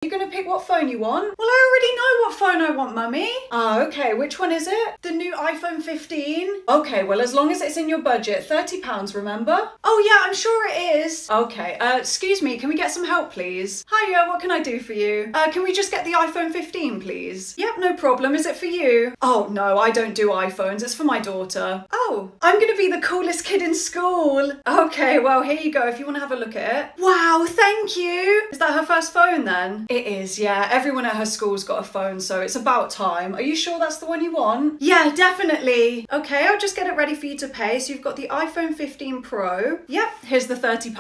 You gonna pick what phone you want? Well, I already know what phone I want, Mummy. Ah, okay. Which one is it? The new iPhone 15? Okay, well, as long as it's in your budget. £30, remember? Oh, yeah, I'm sure it is. Okay, excuse me, can we get some help, please? Hiya, what can I do for you? Can we just get the iPhone 15, please? Yep, no problem. Is it for you? Oh, no, I don't do iPhones. It's for my daughter. Oh, I'm gonna be the coolest kid in school. Okay, well, here you go if you want to have a look at it. Wow, thank you. Is that her first phone then? It is, yeah. Everyone at her school's got a phone, so it's about time. Are you sure that's the one you want? Yeah, definitely. Okay, I'll just get it ready for you to pay. So you've got the iPhone 15 Pro. Yep, here's the £30.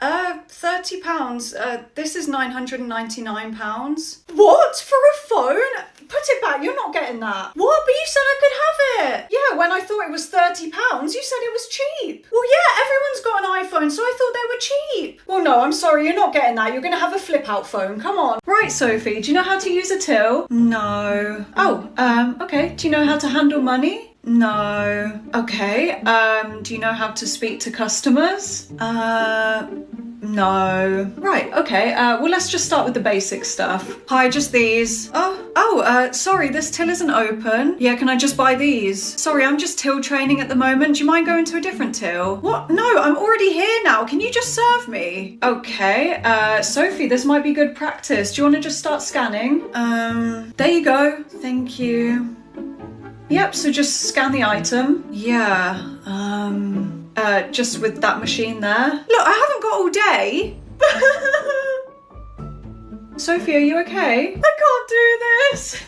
£30? This is £999. What? For a phone? Put it back, you're not getting that. What? But you said I could have it. Yeah, when I thought it was £30, you said it was cheap. Well, yeah, everyone's got an iPhone, so I thought they were cheap. Well, no, I'm sorry, you're not getting that. You're gonna have a flip-out phone, come on. Right, Sophie, do you know how to use a till? No. Oh, okay. Do you know how to handle money? No. Okay, do you know how to speak to customers? No. Right, okay, well, let's just start with the basic stuff. Hi, just these. Sorry, this till isn't open. Yeah, can I just buy these? Sorry, I'm just till training at the moment. Do you mind going to a different till? What? No, I'm already here now. Can you just serve me? Okay, Sophie, this might be good practice. Do you want to just start scanning? There you go. Thank you. Yep, so just scan the item. Yeah, just with that machine there. Look, I haven't got all day. Sophie, are you okay? I can't do this.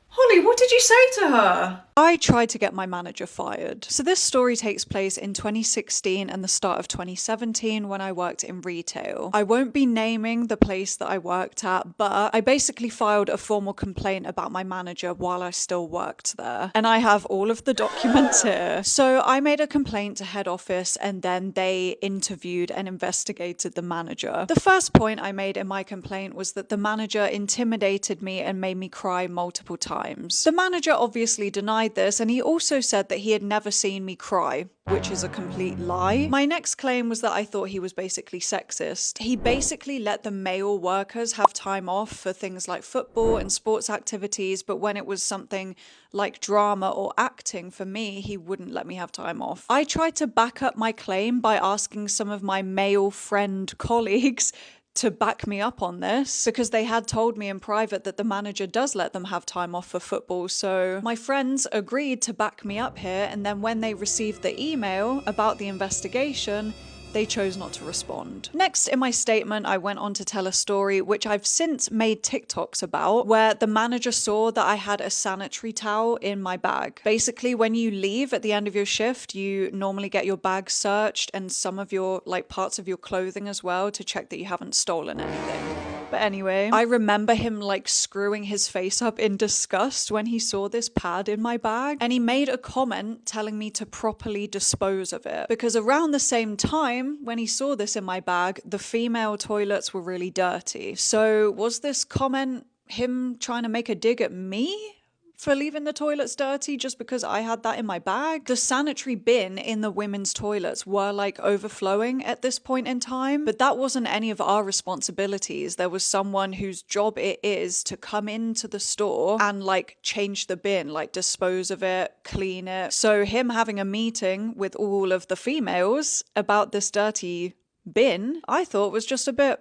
Holly, what did you say to her? I tried to get my manager fired. So this story takes place in 2016 and the start of 2017 when I worked in retail. I won't be naming the place that I worked at, but I basically filed a formal complaint about my manager while I still worked there. And I have all of the documents here. So I made a complaint to head office and then they interviewed and investigated the manager. The first point I made in my complaint was that the manager intimidated me and made me cry multiple times. The manager obviously denied this, and he also said that he had never seen me cry, which is a complete lie. My next claim was that I thought he was basically sexist. He basically let the male workers have time off for things like football and sports activities, but when it was something like drama or acting for me, he wouldn't let me have time off. I tried to back up my claim by asking some of my male friend colleagues to back me up on this, because they had told me in private that the manager does let them have time off for football. So my friends agreed to back me up here, and then when they received the email about the investigation, they chose not to respond. Next in my statement, I went on to tell a story which I've since made TikToks about, where the manager saw that I had a sanitary towel in my bag. Basically, when you leave at the end of your shift, you normally get your bag searched and some of your parts of your clothing as well to check that you haven't stolen anything. But anyway, I remember him screwing his face up in disgust when he saw this pad in my bag, and he made a comment telling me to properly dispose of it, because around the same time when he saw this in my bag, the female toilets were really dirty. So was this comment him trying to make a dig at me for leaving the toilets dirty just because I had that in my bag? The sanitary bin in the women's toilets were overflowing at this point in time, but that wasn't any of our responsibilities. There was someone whose job it is to come into the store and change the bin, dispose of it, clean it. So him having a meeting with all of the females about this dirty bin, I thought was just a bit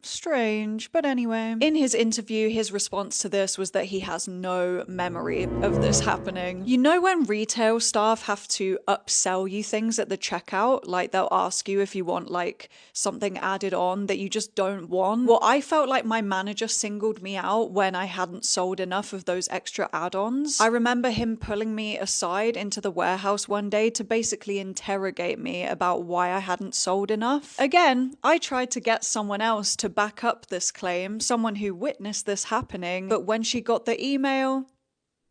strange. But anyway, in his interview, his response to this was that he has no memory of this happening. You know when retail staff have to upsell you things at the checkout? They'll ask you if you want something added on that you just don't want. Well, I felt like my manager singled me out when I hadn't sold enough of those extra add-ons. I remember him pulling me aside into the warehouse one day to basically interrogate me about why I hadn't sold enough. Again, I tried to get someone else to back up this claim, someone who witnessed this happening, but when she got the email,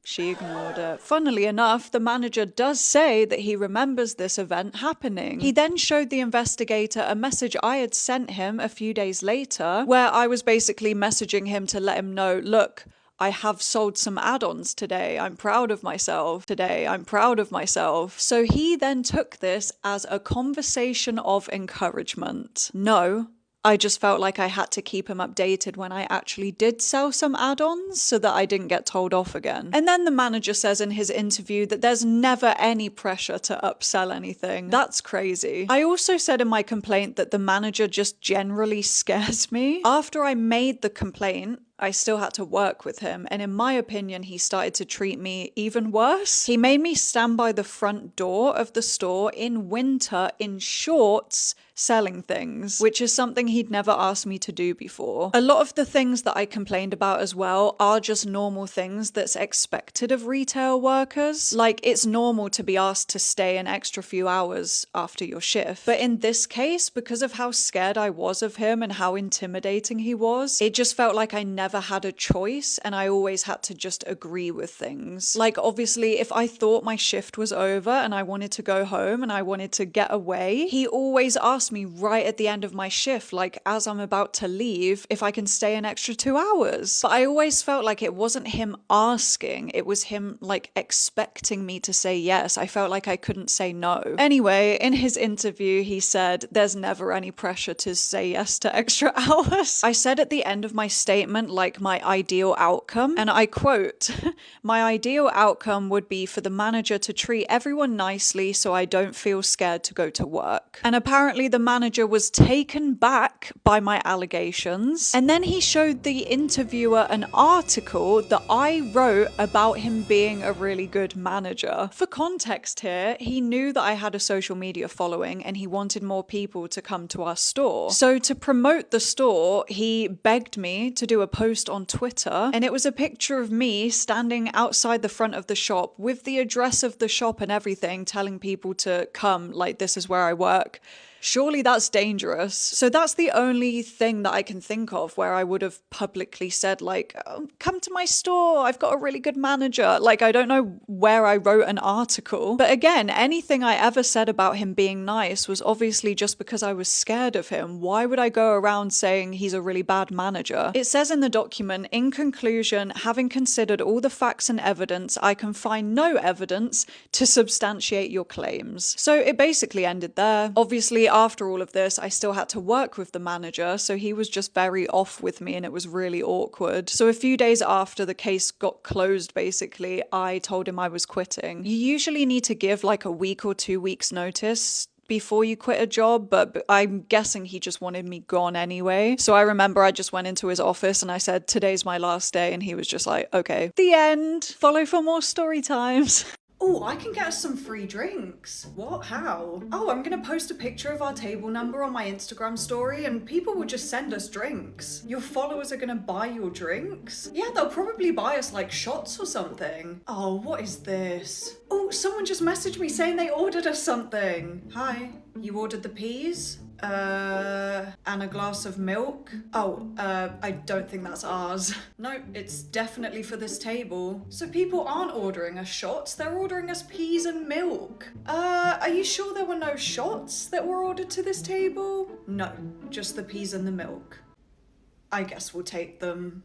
she ignored it. Funnily enough, the manager does say that he remembers this event happening. He then showed the investigator a message I had sent him a few days later, where I was basically messaging him to let him know, look, I have sold some add-ons today. I'm proud of myself. So he then took this as a conversation of encouragement. No, I just felt like I had to keep him updated when I actually did sell some add-ons so that I didn't get told off again. And then the manager says in his interview that there's never any pressure to upsell anything. That's crazy. I also said in my complaint that the manager just generally scares me. After I made the complaint, I still had to work with him, and in my opinion, he started to treat me even worse. He made me stand by the front door of the store in winter in shorts selling things, which is something he'd never asked me to do before. A lot of the things that I complained about as well are just normal things that's expected of retail workers. Like, it's normal to be asked to stay an extra few hours after your shift. But in this case, because of how scared I was of him and how intimidating he was, it just felt like I never had a choice and I always had to just agree with things. Like, obviously, if I thought my shift was over and I wanted to go home and I wanted to get away, he always asked me right at the end of my shift, like as I'm about to leave, if I can stay an extra 2 hours. But I always felt like it wasn't him asking, it was him like expecting me to say yes. I felt like I couldn't say no. Anyway, in his interview, he said there's never any pressure to say yes to extra hours. I said at the end of my statement, like my ideal outcome, and I quote, "My ideal outcome would be for the manager to treat everyone nicely so I don't feel scared to go to work." And apparently the manager was taken back by my allegations, and then he showed the interviewer an article that I wrote about him being a really good manager. For context here, he knew that I had a social media following and he wanted more people to come to our store. So to promote the store, he begged me to do a post on Twitter, and it was a picture of me standing outside the front of the shop with the address of the shop and everything, telling people to come, like this is where I work. Surely that's dangerous. So that's the only thing that I can think of where I would have publicly said, like, oh, come to my store, I've got a really good manager. Like, I don't know where I wrote an article. But again, anything I ever said about him being nice was obviously just because I was scared of him. Why would I go around saying he's a really bad manager? It says in the document, in conclusion, having considered all the facts and evidence, I can find no evidence to substantiate your claims. So it basically ended there. Obviously, after all of this, I still had to work with the manager, so he was just very off with me and it was really awkward. So a few days after the case got closed, basically, I told him I was quitting. You usually need to give like a week or 2 weeks notice before you quit a job, but I'm guessing he just wanted me gone anyway. So I remember I just went into his office and I said, today's my last day, and he was just like, okay. The end. Follow for more story times. Oh, I can get us some free drinks. What? How? Oh, I'm gonna post a picture of our table number on my Instagram story and people will just send us drinks. Your followers are gonna buy your drinks? Yeah, they'll probably buy us like shots or something. Oh, what is this? Oh, someone just messaged me saying they ordered us something. Hi, you ordered the peas? And a glass of milk? Oh, I don't think that's ours. No, it's definitely for this table. So people aren't ordering us shots, they're ordering us peas and milk. Are you sure there were no shots that were ordered to this table? No, just the peas and the milk. I guess we'll take them.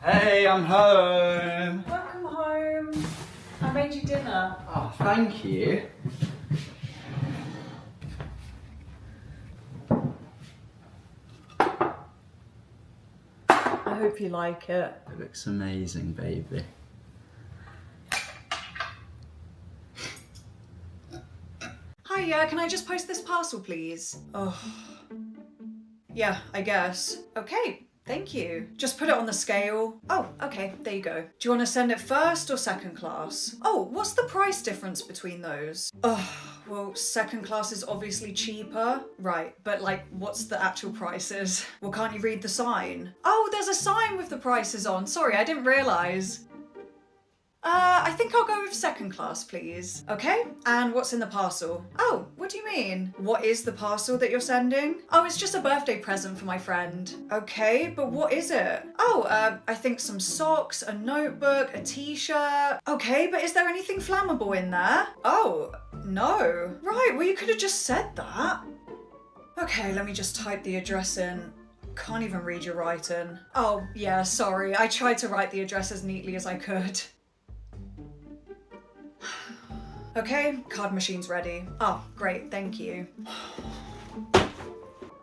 Hey, I'm home. Welcome home. I made you dinner. Oh, thank you. I hope you like it. It looks amazing, baby. Hi, can I just post this parcel, please? Oh. Yeah, I guess. Okay. Thank you. Just put it on the scale. Oh, okay, there you go. Do you want to send it first or second class? Oh, what's the price difference between those? Oh, Well, second class is obviously cheaper. Right, but like, what's the actual prices? Well, can't you read the sign? Oh, there's a sign with the prices on. Sorry, I didn't realise. I think I'll go with second class, please. Okay, and what's in the parcel? Oh, what do you mean? What is the parcel that you're sending? Oh, it's just a birthday present for my friend. Okay, but what is it? Oh, I think some socks, a notebook, a t-shirt. Okay, but is there anything flammable in there? Oh, no. Right, well you could have just said that. Okay, let me just type the address in. Can't even read your writing. Oh, yeah, sorry. I tried to write the address as neatly as I could. Okay, card machine's ready. Oh, great, thank you.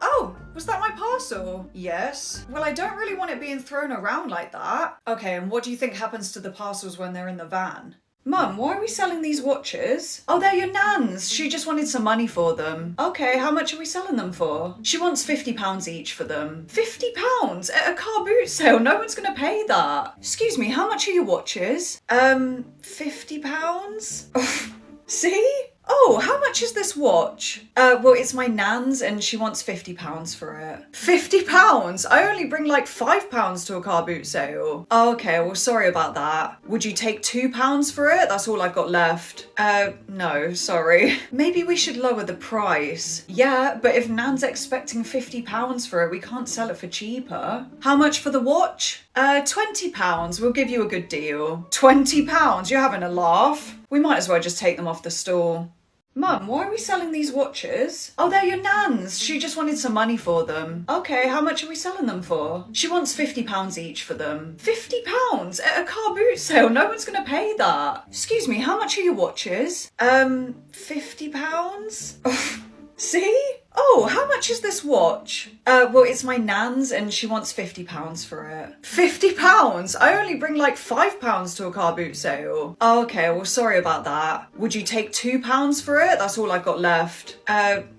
Oh, was that my parcel? Yes. Well, I don't really want it being thrown around like that. Okay, and what do you think happens to the parcels when they're in the van? Mum, why are we selling these watches? Oh, they're your nan's. She just wanted some money for them. Okay, how much are we selling them for? She wants £50 each for them. £50? At a car boot sale? No one's gonna pay that. Excuse me, how much are your watches? £50? See? Oh, how much is this watch? Well, it's my nan's and she wants £50 for it. £50? I only bring like £5 to a car boot sale. Oh, okay, well, sorry about that. Would you take £2 for it? That's all I've got left. No, sorry. Maybe we should lower the price. Yeah, but if nan's expecting £50 for it, we can't sell it for cheaper. How much for the watch? £20. We'll give you a good deal. £20? You're having a laugh? We might as well just take them off the store. Mum, why are we selling these watches? Oh, they're your nan's. She just wanted some money for them. Okay, how much are we selling them for? She wants £50 each for them. £50? At a car boot sale? No one's gonna pay that. Excuse me, how much are your watches? £50? See? Oh, how much is this watch? Well, it's my nan's and she wants £50 for it. £50? I only bring like £5 to a car boot sale. Oh, okay, well, sorry about that. Would you take £2 for it? That's all I've got left.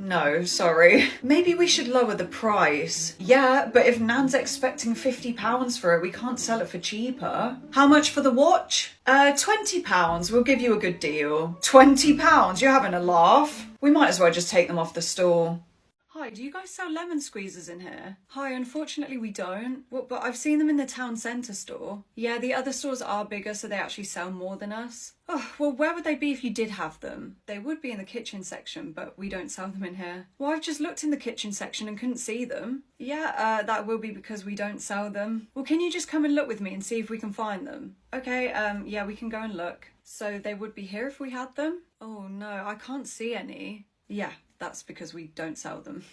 No, sorry. Maybe we should lower the price. Yeah, but if nan's expecting £50 for it, we can't sell it for cheaper. How much for the watch? £20. We'll give you a good deal. £20? You're having a laugh? We might as well just take them off the store. Hi, do you guys sell lemon squeezes in here? Hi, unfortunately we don't. Well, but I've seen them in the town centre store. Yeah, the other stores are bigger, so they actually sell more than us. Oh, well, where would they be if you did have them? They would be in the kitchen section, but we don't sell them in here. Well, I've just looked in the kitchen section and couldn't see them. Yeah, that will be because we don't sell them. Well, can you just come and look with me and see if we can find them? Okay, yeah, we can go and look. So they would be here if we had them? Oh no, I can't see any. Yeah, that's because we don't sell them.